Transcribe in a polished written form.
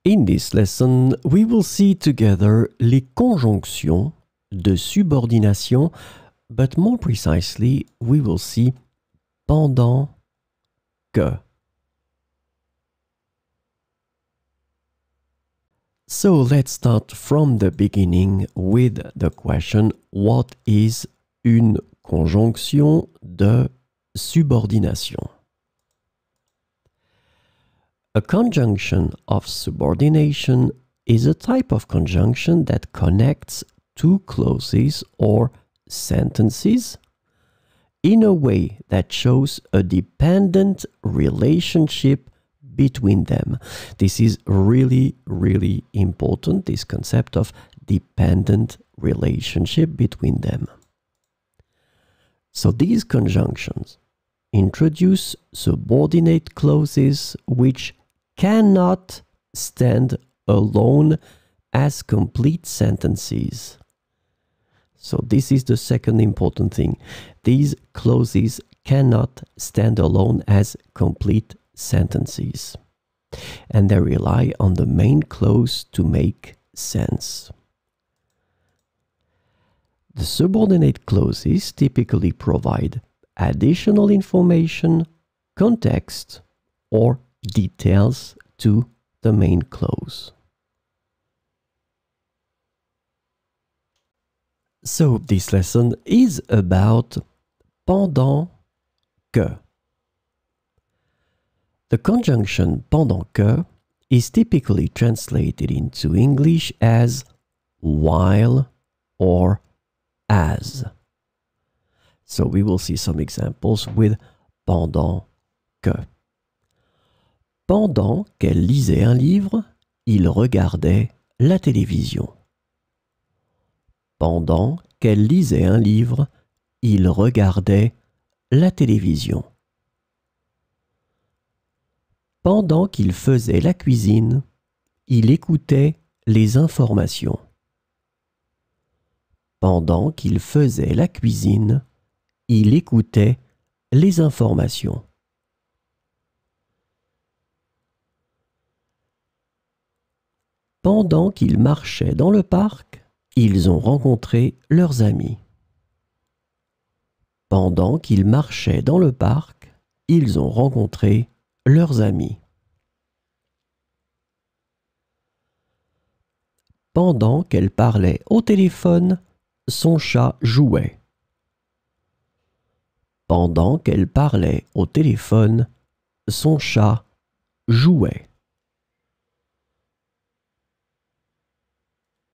In this lesson, we will see together les conjonctions de subordination, but more precisely, we will see pendant que. So let's start from the beginning with the question, what is une conjonction de subordination? A conjunction of subordination is a type of conjunction that connects two clauses or sentences in a way that shows a dependent relationship between them. This is really, really important, this concept of dependent relationship between them. So these conjunctions introduce subordinate clauses which cannot stand alone as complete sentences. So this is the second important thing. These clauses cannot stand alone as complete sentences, and they rely on the main clause to make sense. The subordinate clauses typically provide additional information, context, or details to the main clause. So this lesson is about pendant que. The conjunction pendant que is typically translated into English as while or as. So we will see some examples with pendant que. Pendant qu'elle lisait un livre, il regardait la télévision. Pendant qu'elle lisait un livre, il regardait la télévision. Pendant qu'il faisait la cuisine, il écoutait les informations. Pendant qu'il faisait la cuisine, il écoutait les informations. Pendant qu'ils marchaient dans le parc, ils ont rencontré leurs amis. Pendant qu'ils marchaient dans le parc, ils ont rencontré leurs amis. Pendant qu'elle parlait au téléphone, son chat jouait. Pendant qu'elle parlait au téléphone, son chat jouait.